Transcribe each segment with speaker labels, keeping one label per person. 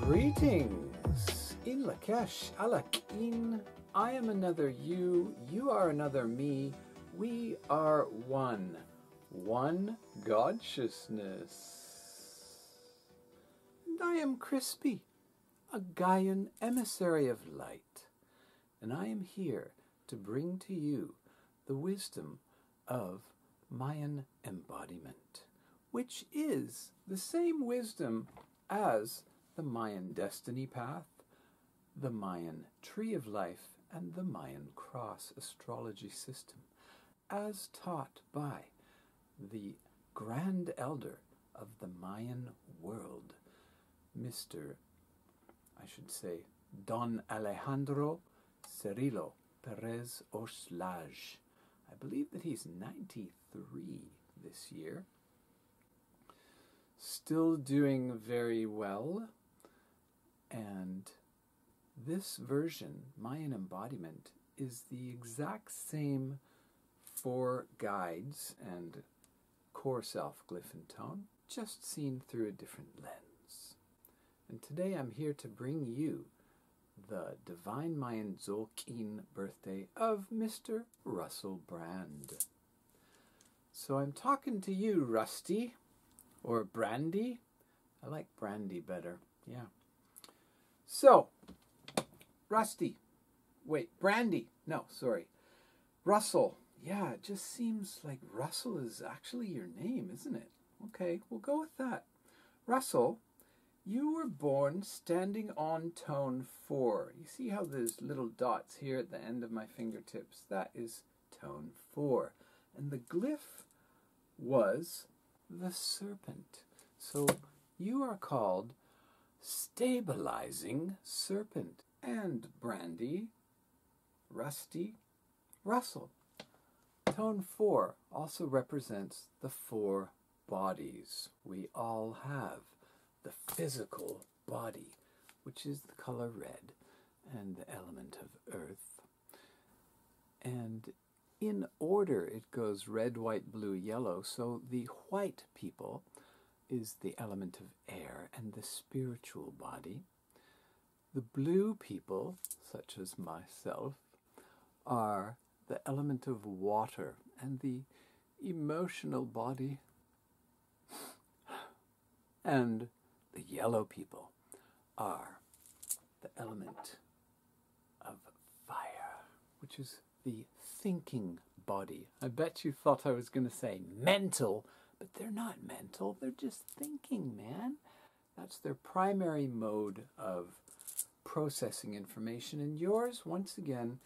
Speaker 1: Greetings! Een Laq. I am another you, you are another me, we are one. One God-sciousness. And I am Crispy, a Gaian emissary of light, and I am here to bring to you the wisdom of Mayan embodiment, which is the same wisdom as the Mayan destiny path, the Mayan tree of life, and the Mayan cross astrology system, as taught by the grand elder of the Mayan world, Don Alejandro Cirilo Perez Oslaj. I believe that he's 93 this year. Still doing very well. And this version, Mayan embodiment, is the exact same 4 guides and core self glyph and tone, just seen through a different lens. And today I'm here to bring you the Divine Mayan Tzolk'in birthday of Mr. Russell Brand. So I'm talking to you, Rusty, or Brandy. I like Brandy better, yeah. So, Rusty, Brandy, no, sorry, Russell. Yeah, it just seems like Russell is actually your name, isn't it? Okay, we'll go with that. Russell, you were born standing on tone 4. You see how there's little dots here at the end of my fingertips? That is tone 4. And the glyph was the serpent. So you are called Stabilizing Serpent. And Brandy, Rusty, Russell. Tone 4 also represents the 4 bodies we all have. The physical body, which is the color red, and the element of earth. And in order it goes red, white, blue, yellow. So the white people is the element of air and the spiritual body. The blue people, such as myself, are the element of water and the emotional body. And the yellow people are the element of fire, which is the thinking body. I bet you thought I was going to say mental, but they're not mental. They're just thinking, man. That's their primary mode of processing information. And yours, once again,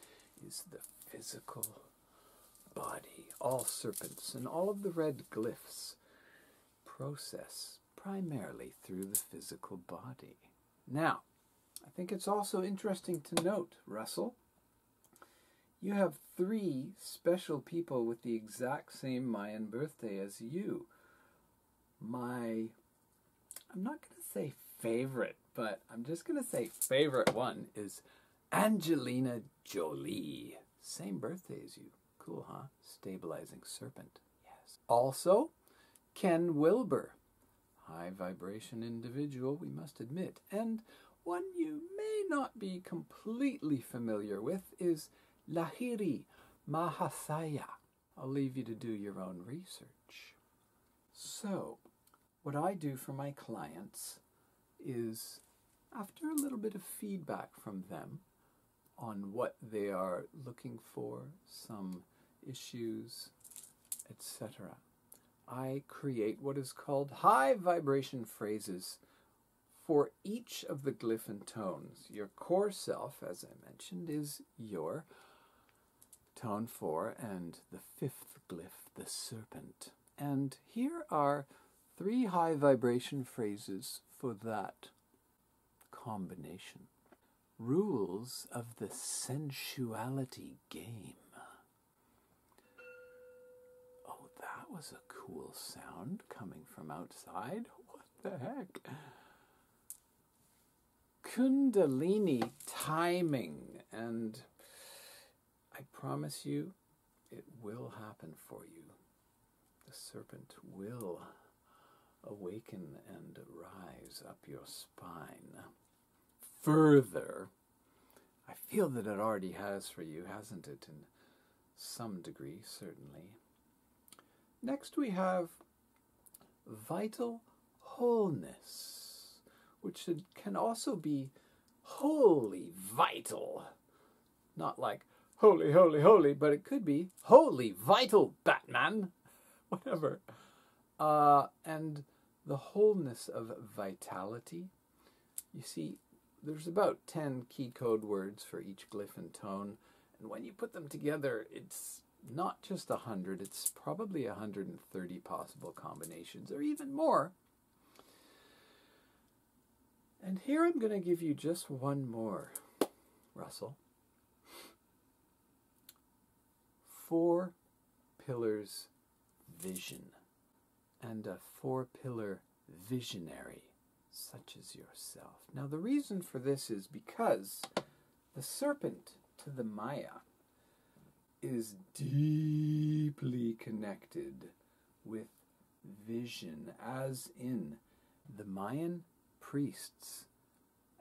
Speaker 1: is the physical body. All serpents and all of the red glyphs process primarily through the physical body. Now, I think it's also interesting to note, Russell, you have 3 special people with the exact same Mayan birthday as you. I'm not going to say favorite, but I'm just going to say favorite one is Angenlina Jolie. Same birthday as you. Cool, huh? Stabilizing Serpent. Yes. Also, Ken Wilber. High vibration individual, we must admit. And one you may not be completely familiar with is Lahiri Mahasaya. I'll leave you to do your own research. So, what I do for my clients is, after a little bit of feedback from them on what they are looking for, some issues, etc., I create what is called high vibration phrases for each of the glyph and tones. Your core self, as I mentioned, is your tone 4 and the 5th glyph, the serpent. And here are 3 high vibration phrases for that combination. Rules of the sensuality game. Oh, that was a cool sound coming from outside. What the heck? Kundalini timing. And I promise you, it will happen for you. The serpent will awaken and rise up your spine. further. I feel that it already has for you, hasn't it? In some degree, certainly. Next we have vital wholeness, which can also be wholly vital. Not like holy, holy, holy, but it could be holy, vital, Batman. Whatever. And the wholeness of vitality. You see, there's about 10 key code words for each glyph and tone. And when you put them together, it's not just 100, it's probably 130 possible combinations, or even more. And here I'm going to give you just one more, Russell. 4 pillars vision, and a 4-pillar visionary, such as yourself. Now the reason for this is because the serpent to the Maya is deeply connected with vision, as in the Mayan priests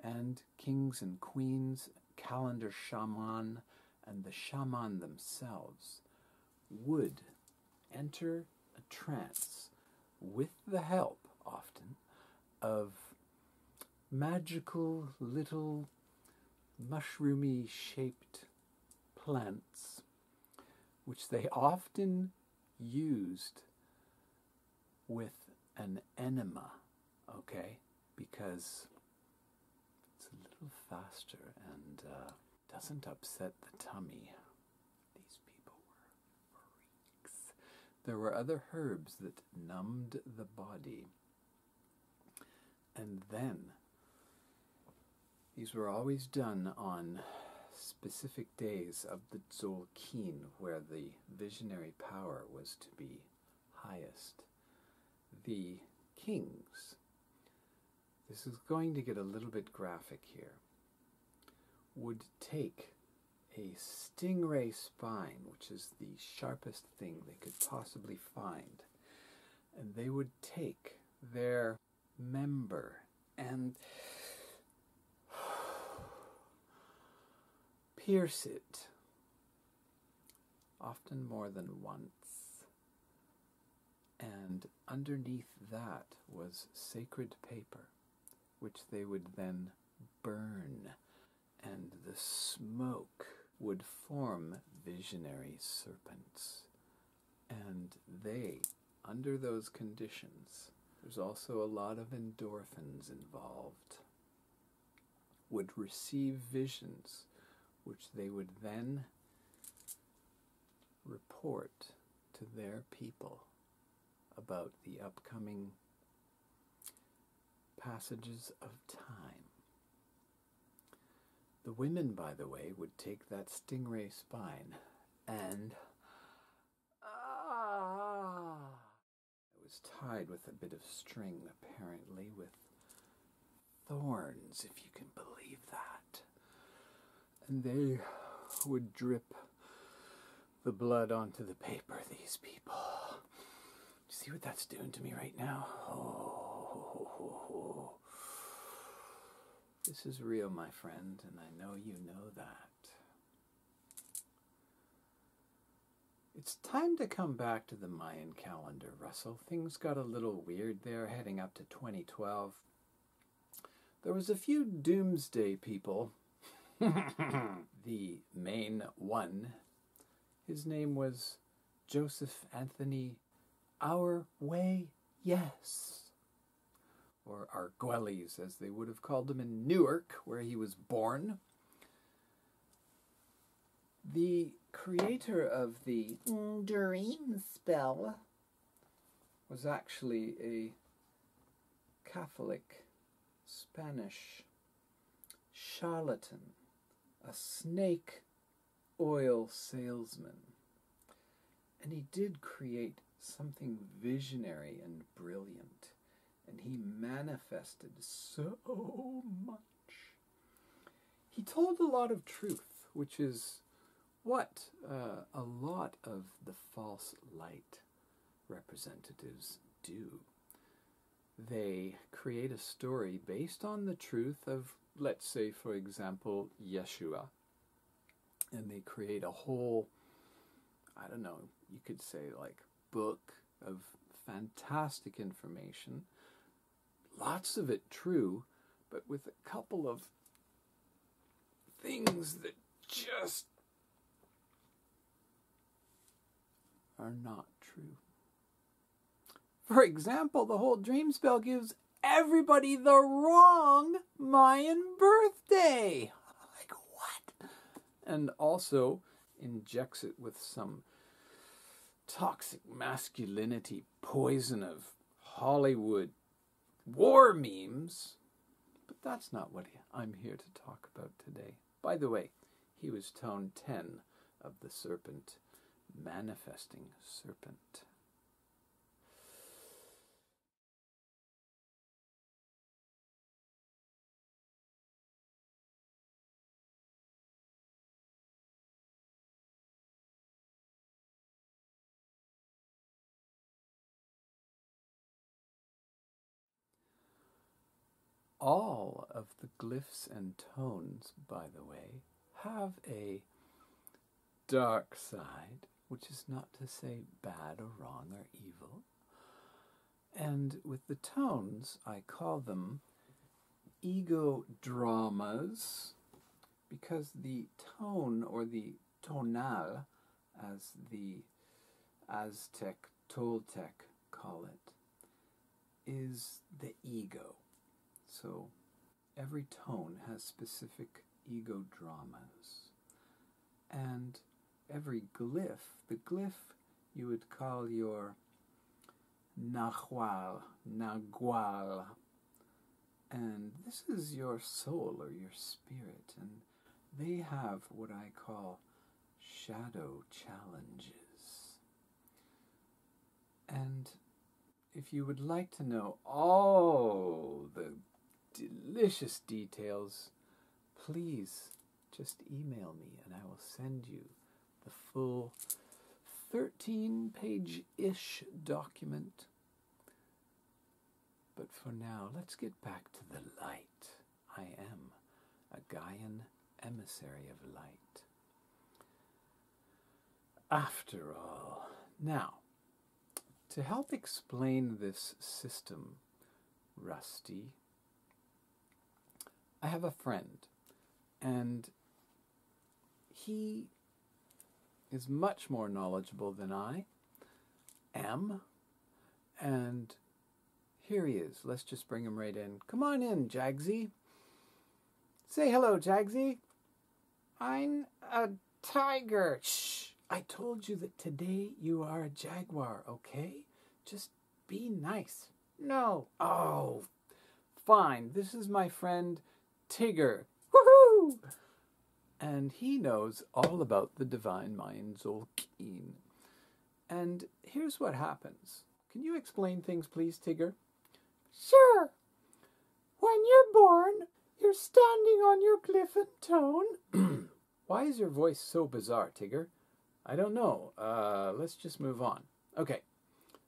Speaker 1: and kings and queens, calendar shaman, and the shaman themselves would enter a trance with the help, often, of magical little mushroomy shaped plants, which they often used with an enema, okay? Because it's a little faster and doesn't upset the tummy. These people were freaks. There were other herbs that numbed the body. And then, these were always done on specific days of the Tzolk'in, where the visionary power was to be highest. The kings, this is going to get a little bit graphic here, would take a stingray spine, which is the sharpest thing they could possibly find, and they would take their member and pierce it, often more than once. And underneath that was sacred paper, which they would then burn, and the smoke would form visionary serpents. And they, under those conditions, there's also a lot of endorphins involved, would receive visions, which they would then report to their people about the upcoming passages of time. The women, by the way, would take that stingray spine and it was tied with a bit of string, apparently, with thorns, if you can believe that. And they would drip the blood onto the paper, these people. See what that's doing to me right now? Oh. This is real, my friend, and I know you know that. It's time to come back to the Mayan calendar, Russell. Things got a little weird there, heading up to 2012. There was a few doomsday people. The main one, his name was Joseph Anthony Our Way, Yes, or Arguelles, as they would have called him in Newark, where he was born. The creator of the dream spell was actually a Catholic Spanish charlatan, a snake oil salesman. And he did create something visionary and brilliant, and he manifested so much. He told a lot of truth, which is what a lot of the false light representatives do. They create a story based on the truth of let's say, for example, Yeshua, and they create a whole, I don't know, you could say like book of fantastic information, lots of it true, but with a couple of things that just are not true. For example, the whole dream spell gives everybody the wrong Mayan birthday. Like, what? And also injects it with some toxic masculinity poison of Hollywood war memes. But that's not what I'm here to talk about today. By the way, he was tone 10 of the serpent, manifesting serpent. All of the glyphs and tones, by the way, have a dark side, which is not to say bad or wrong or evil. And with the tones, I call them ego dramas, because the tone, or the tonal, as the Aztec, Toltec call it, is the ego. So every tone has specific ego dramas. And every glyph, the glyph you would call your nahual, nagual. And this is your soul or your spirit. And they have what I call shadow challenges. And if you would like to know all the delicious details, please just email me and I will send you the full 13-page-ish document. But for now, let's get back to the light. I am a Gaian emissary of light. After all, now, to help explain this system, Rusty, I have a friend, and he is much more knowledgeable than I am, and here he is. Let's just bring him right in. Come on in, Jagsy. Say hello, Jagsy. I'm a tiger. Shh. I told you that today you are a jaguar, okay? Just be nice. No. Oh, fine. This is my friend Tigger. Woohoo! And he knows all about the divine Mayan Zolk'in. And here's what happens. Can you explain things, please, Tigger? Sure. When you're born, you're standing on your glyph and tone. Why is your voice so bizarre, Tigger? I don't know. Let's just move on. Okay.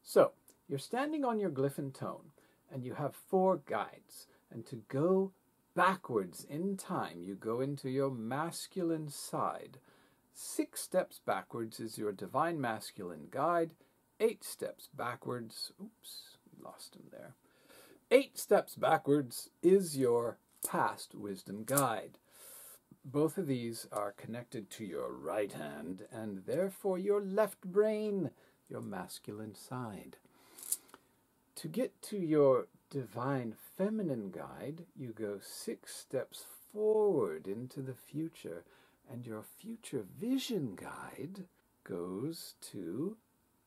Speaker 1: So, you're standing on your glyph and tone, and you have 4 guides. And to go backwards in time, you go into your masculine side. 6 steps backwards is your divine masculine guide. 8 steps backwards, oops, lost him there. 8 steps backwards is your past wisdom guide. Both of these are connected to your right hand, and therefore your left brain, your masculine side. To get to your divine feminine guide, you go 6 steps forward into the future, and your future vision guide goes to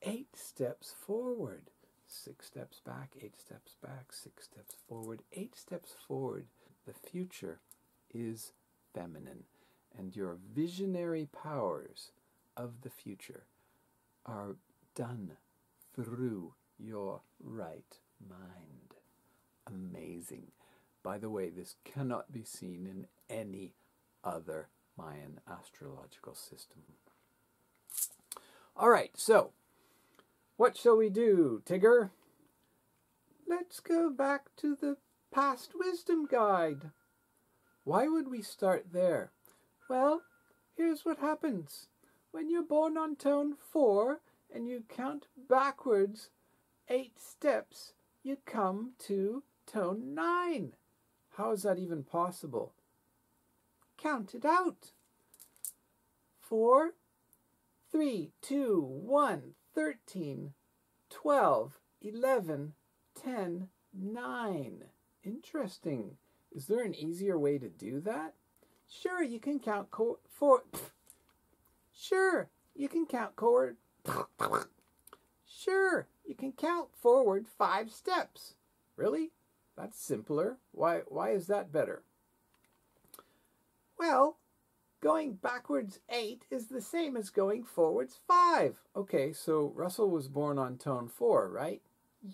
Speaker 1: 8 steps forward. 6 steps back, 8 steps back, 6 steps forward, 8 steps forward. The future is feminine, and your visionary powers of the future are done through your right mind. Amazing. By the way, this cannot be seen in any other Mayan astrological system. All right, so what shall we do, Tigger? Let's go back to the past wisdom guide. Why would we start there? Well, here's what happens. When you're born on tone 4 and you count backwards 8 steps, you come to tone 9. How is that even possible? Count it out. 4, 3, 2, 1, 13, 12, 11, 10, 9. Interesting. Is there an easier way to do that? Sure, you can count Sure, you can count Sure, you can count forward 5 steps. Really? That's simpler. Why is that better? Well, going backwards 8 is the same as going forwards 5. Okay, so Russell was born on tone 4, right?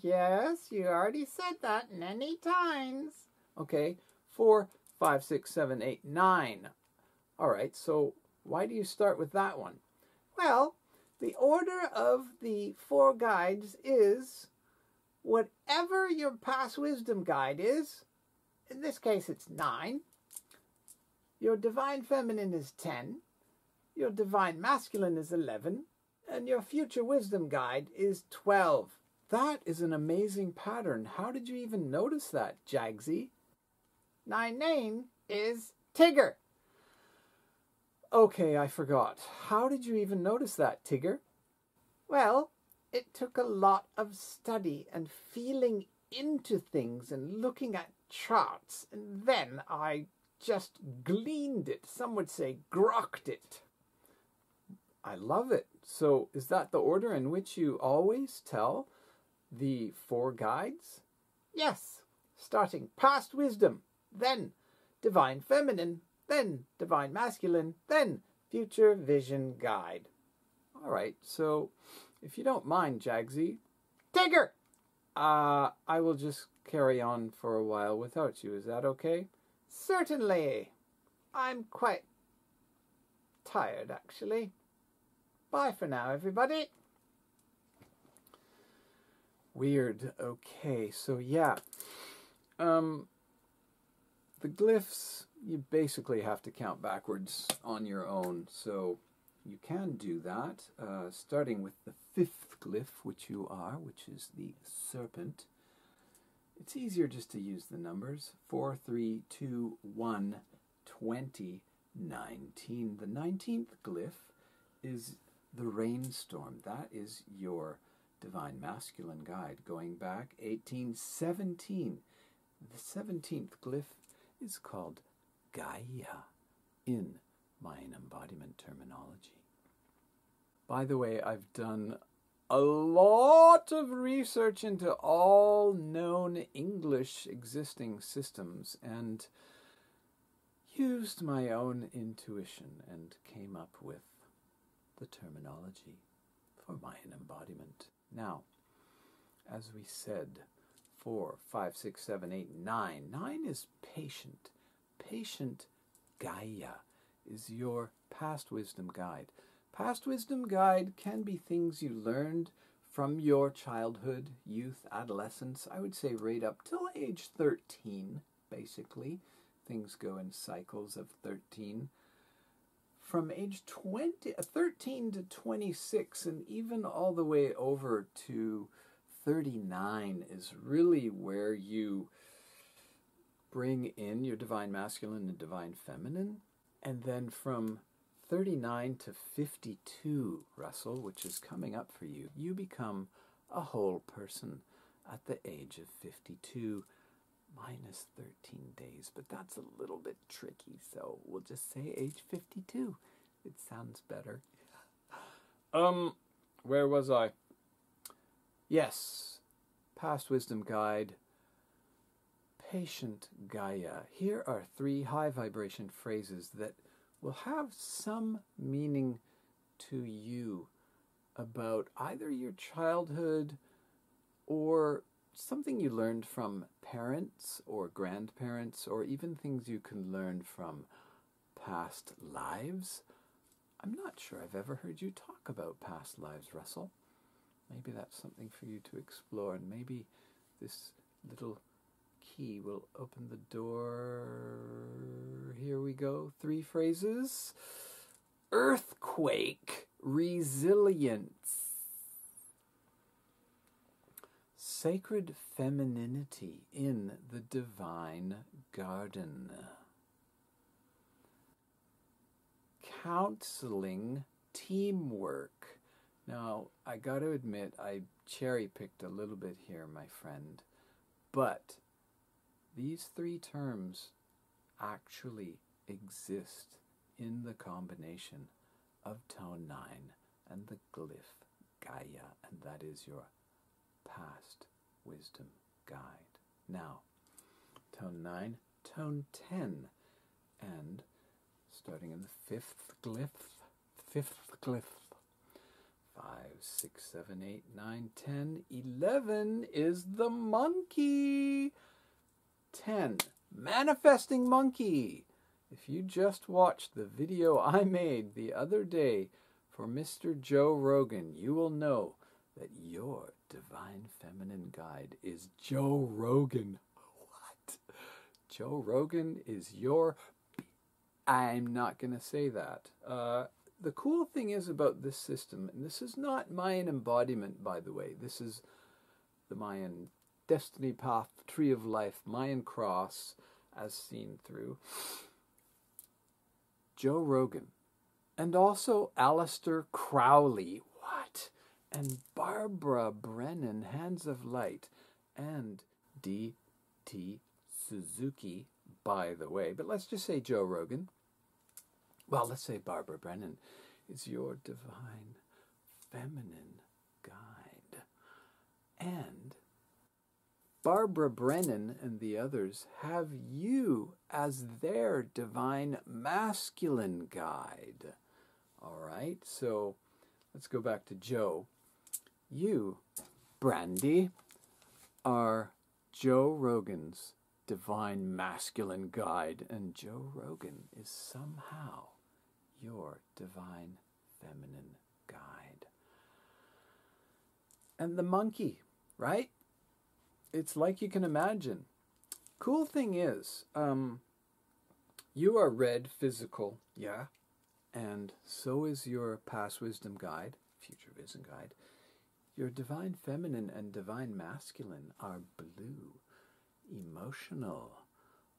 Speaker 1: Yes, you already said that many times. Okay, 4, 5, 6, 7, 8, 9. All right, so why do you start with that one? Well, the order of the 4 guides is whatever your past wisdom guide is. In this case, it's 9. Your divine feminine is 10. Your divine masculine is 11. And your future wisdom guide is 12. That is an amazing pattern. How did you even notice that, Jagsy? My name is Tigger. Okay, I forgot. How did you even notice that, Tigger? Well, it took a lot of study and feeling into things and looking at charts, and then I just gleaned it. Some would say grokked it. I love it. So is that the order in which you always tell the 4 guides? Yes, starting past wisdom, then divine feminine, then divine masculine, then future vision guide. All right, so if you don't mind, Jagsy, Tigger, I will just carry on for a while without you. Is that okay? Certainly. I'm quite tired, actually. Bye for now, everybody. Weird. Okay, so yeah. The glyphs, you basically have to count backwards on your own, so you can do that, starting with the 5th glyph, which you are, which is the serpent. It's easier just to use the numbers. 4, 3, 2, 1, 20, 19. The 19th glyph is the rainstorm. That is your divine masculine guide, going back 18, 17. The 17th glyph is called Gaia in Mayan embodiment terminology. By the way, I've done a lot of research into all known English existing systems and used my own intuition and came up with the terminology for Mayan embodiment. Now, as we said, 4, 5, 6, 7, 8, 9. 9 is patient. Patient Gaia is your past wisdom guide. Past wisdom guide can be things you learned from your childhood, youth, adolescence. I would say right up till age 13, basically. Things go in cycles of 13. From age 13 to 26, and even all the way over to 39 is really where you bring in your divine masculine and divine feminine. And then from 39 to 52, Russell, which is coming up for you, you become a whole person at the age of 52, minus 13 days. But that's a little bit tricky, so we'll just say age 52. It sounds better. Where was I? Yes, past wisdom guide, patient Gaia. Here are 3 high vibration phrases that will have some meaning to you about either your childhood or something you learned from parents or grandparents, or even things you can learn from past lives. I'm not sure I've ever heard you talk about past lives, Russell. Maybe that's something for you to explore, and maybe this little key will open the door. Here we go. 3 phrases. Earthquake, resilience. Sacred femininity in the divine garden. Counseling, teamwork. Now, I got to admit, I cherry-picked a little bit here, my friend. But these 3 terms actually exist in the combination of tone 9 and the glyph Gaia, and that is your past wisdom guide. Now, tone 9, tone 10, and starting in the 5th glyph, 5, 6, 7, 8, 9, 10, 11 is the monkey. 10, manifesting monkey. If you just watched the video I made the other day for Mr. Joe Rogan, you will know that your divine feminine guide is Joe Rogan. What? Joe Rogan is your... I'm not going to say that. The cool thing is about this system, and this is not Mayan embodiment, by the way. This is the Mayan destiny path, tree of life, Mayan cross, as seen through Joe Rogan, and also Aleister Crowley, what? And Barbara Brennan, Hands of Light, and D.T. Suzuki, by the way. But let's just say Joe Rogan. Well, let's say Barbara Brennan is your divine feminine guide. And Barbara Brennan and the others have you as their divine masculine guide. All right, so let's go back to Joe. You, Brandy, are Joe Rogan's divine masculine guide, and Joe Rogan is somehow your divine feminine guide. And the monkey, right? It's like you can imagine. Cool thing is, you are red physical, yeah, and so is your past wisdom guide, future wisdom guide. Your divine feminine and divine masculine are blue, emotional,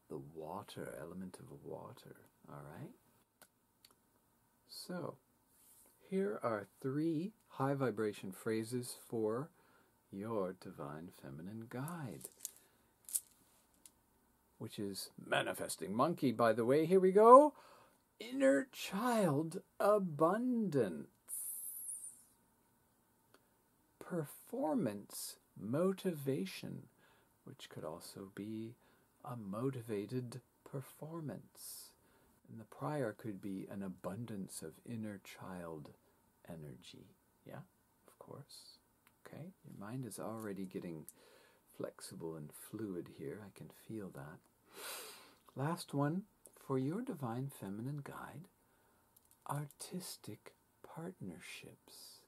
Speaker 1: the water, element of water, all right? So, here are 3 high vibration phrases for your divine feminine guide, which is manifesting monkey, by the way. Here we go. Inner child abundance. Performance motivation, which could also be a motivated performance. And the prior could be an abundance of inner child energy. Yeah, of course. Okay, your mind is already getting flexible and fluid here. I can feel that. Last one, for your divine feminine guide, artistic partnerships.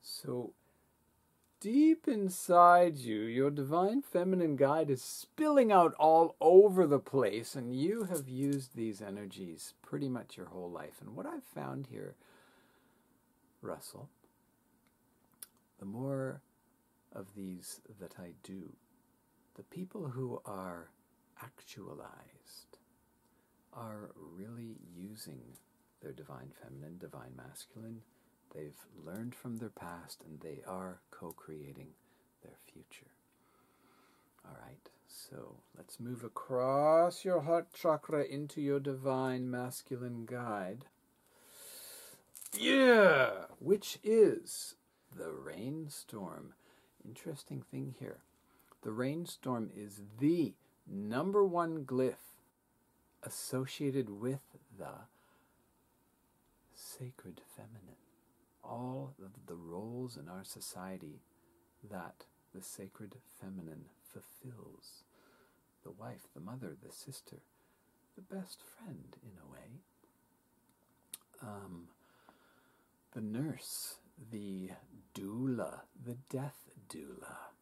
Speaker 1: So deep inside you, your divine feminine guide is spilling out all over the place, and you have used these energies pretty much your whole life. And what I've found here, Russell, the more of these that I do, the people who are actualized are really using their divine feminine, divine masculine. They've learned from their past, and they are co-creating their future. All right, so let's move across your heart chakra into your divine masculine guide. Yeah, which is the rainstorm. Interesting thing here. The rainstorm is the #1 glyph associated with the sacred feminine. All of the roles in our society that the sacred feminine fulfills. The wife, the mother, the sister, the best friend in a way. The nurse, the doula, the death doula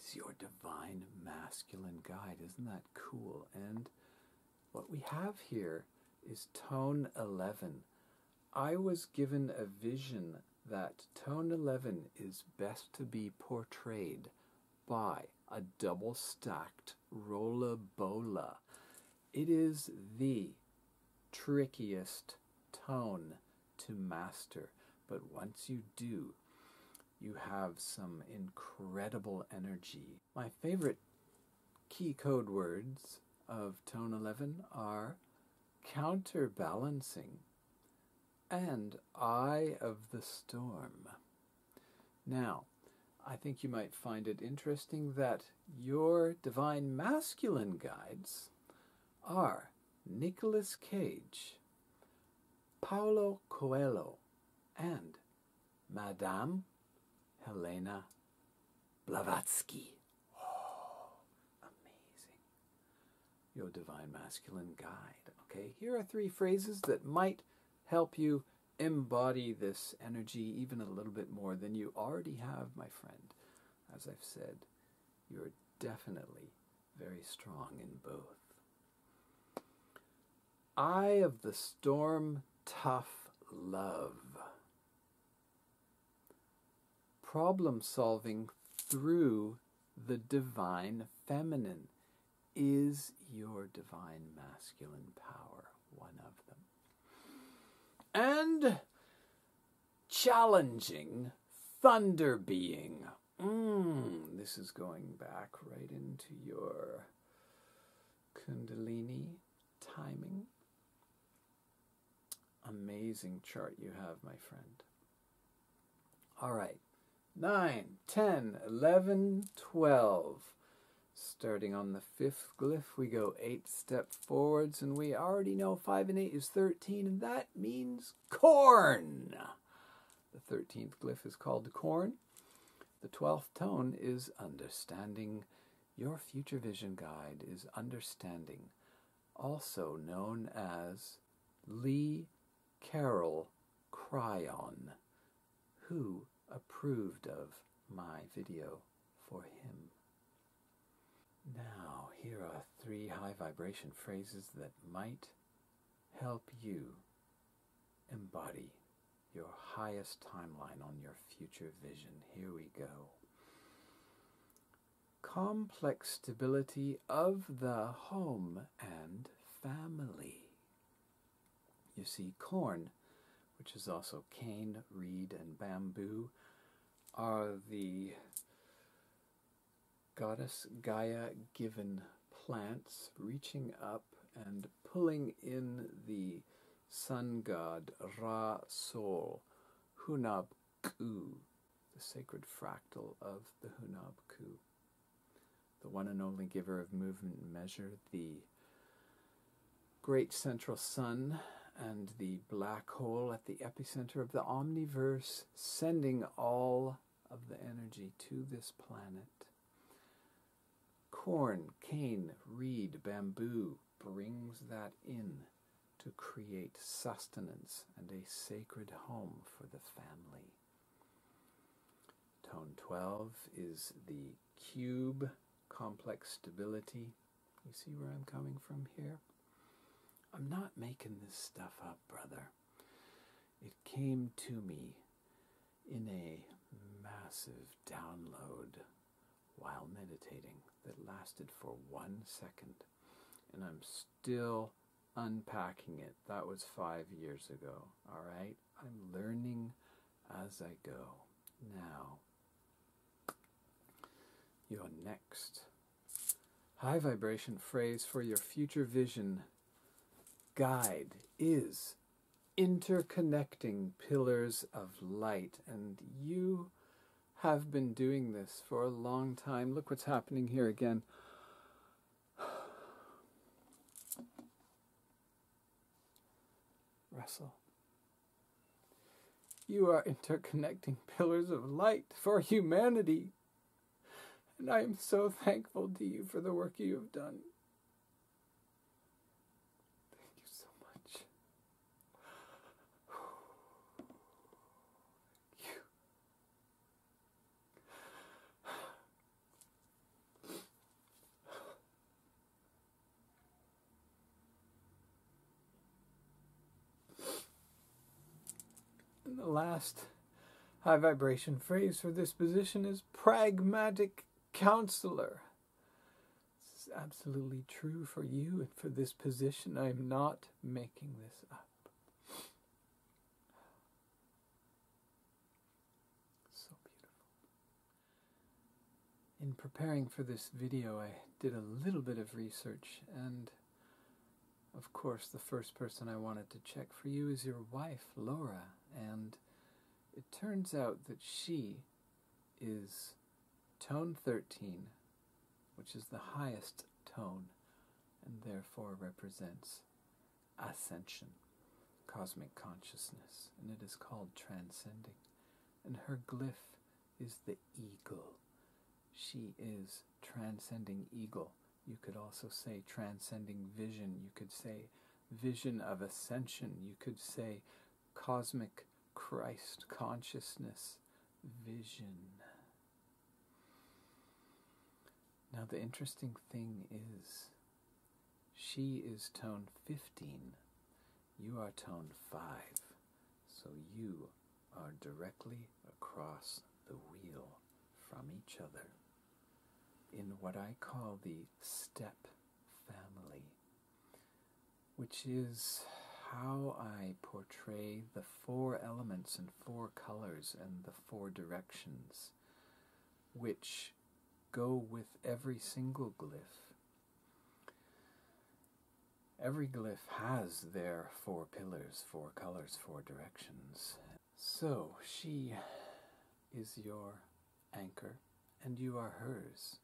Speaker 1: is your divine masculine guide. Isn't that cool? And what we have here is tone 11. I was given a vision that tone 11 is best to be portrayed by a double-stacked rolla bola. It is the trickiest tone to master, but once you do, you have some incredible energy. My favorite key code words of tone 11 are counterbalancing and eye of the storm. Now, I think you might find it interesting that your divine masculine guides are Nicolas Cage, Paolo Coelho, and Madame Helena Blavatzsky. Oh, amazing. Your divine masculine guide. Okay, here are 3 phrases that might help you embody this energy even a little bit more than you already have, my friend. As I've said, you're definitely very strong in both. Eye of the storm, tough love. Problem solving through the divine feminine is your divine masculine power, one of them. And challenging thunder being. This is going back right into your Kundalini timing. Amazing chart you have, my friend. All right. 9, 10, 11, 12. Starting on the 5th glyph, we go 8 steps forwards, and we already know 5 and 8 is 13, and that means corn. The 13th glyph is called corn. The 12th tone is understanding. Your future vision guide is understanding, also known as Lee Carroll Cryon, who approved of my video for him. Now, here are 3 high vibration phrases that might help you embody your highest timeline on your future vision. Here we go. Complex stability of the home and family. You see, corn, which is also cane, reed, and bamboo, are the goddess Gaia given plants reaching up and pulling in the sun god Ra Sol, Hunab Ku, the sacred fractal of the Hunab Ku, the one and only giver of movement and measure, the great central sun, and the black hole at the epicenter of the omniverse, sending all of the energy to this planet. Corn, cane, reed, bamboo brings that in to create sustenance and a sacred home for the family. Tone 12 is the cube, complex stability. You see where I'm coming from here? I'm not making this stuff up, brother. It came to me in a massive download while meditating that lasted for 1 second, and I'm still unpacking it. That was 5 years ago, all right? I'm learning as I go. Now, your next high vibration phrase for your future vision guide is interconnecting pillars of light, and you have been doing this for a long time. Look what's happening here again. Russell, you are interconnecting pillars of light for humanity, and I am so thankful to you for the work you have done. And the last high vibration phrase for this position is pragmatic counselor. This is absolutely true for you and for this position. I am not making this up. So beautiful. In preparing for this video, I did a little bit of research, and of course the first person I wanted to check for you is your wife, Laura, and it turns out that she is tone 13, which is the highest tone, and therefore represents ascension, cosmic consciousness, and it is called transcending. And her glyph is the eagle. She is transcending eagle. You could also say transcending vision. You could say vision of ascension. You could say cosmic Christ consciousness vision. Now the interesting thing is, she is tone 15, you are tone 5, so you are directly across the wheel from each other in what I call the step family, which is how I portray the 4 elements and 4 colors and the 4 directions, which go with every single glyph. Every glyph has their 4 pillars, 4 colors, 4 directions. So she is your anchor, and you are hers.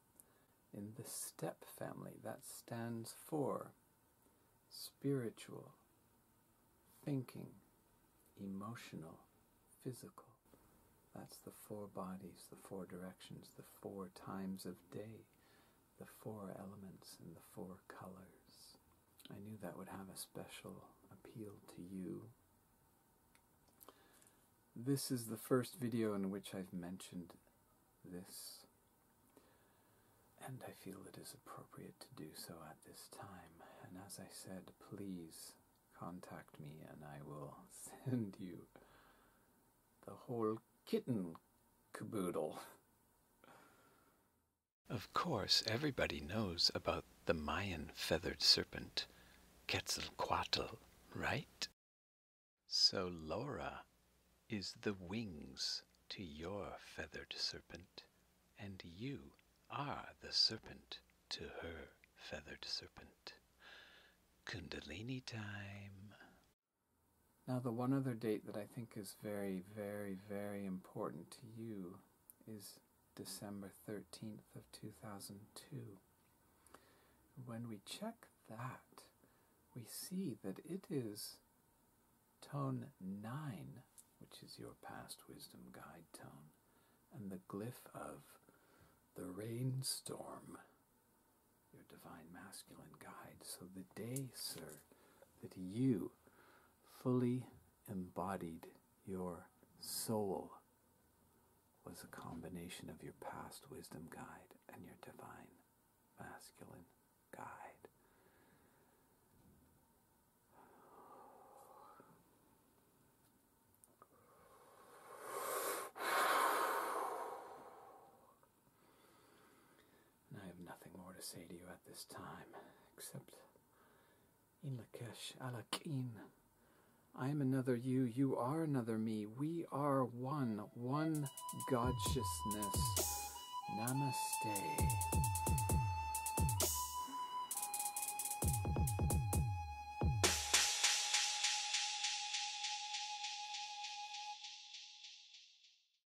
Speaker 1: In the step family, that stands for spiritual, thinking, emotional, physical. That's the 4 bodies, the 4 directions, the 4 times of day, the 4 elements, and the 4 colors. I knew that would have a special appeal to you. This is the first video in which I've mentioned this, and I feel it is appropriate to do so at this time. And as I said, please contact me and I will send you the whole kitten caboodle. Of course, everybody knows about the Mayan feathered serpent, Quetzalcoatl, right? So Laura is the wings to your feathered serpent, and you are the serpent to her feathered serpent. Kundalini time. Now the one other date that I think is very, very, very important to you is December 13th of 2002. When we check that, we see that it is tone 9, which is your past wisdom guide tone, and the glyph of the rainstorm, your divine masculine guide. So the day, sir, that you fully embodied your soul was a combination of your past wisdom guide and your divine masculine guide. And I have nothing more to say to you at this time, except Een Laq. I am another you, you are another me. We are one God-sciousness. Namaste.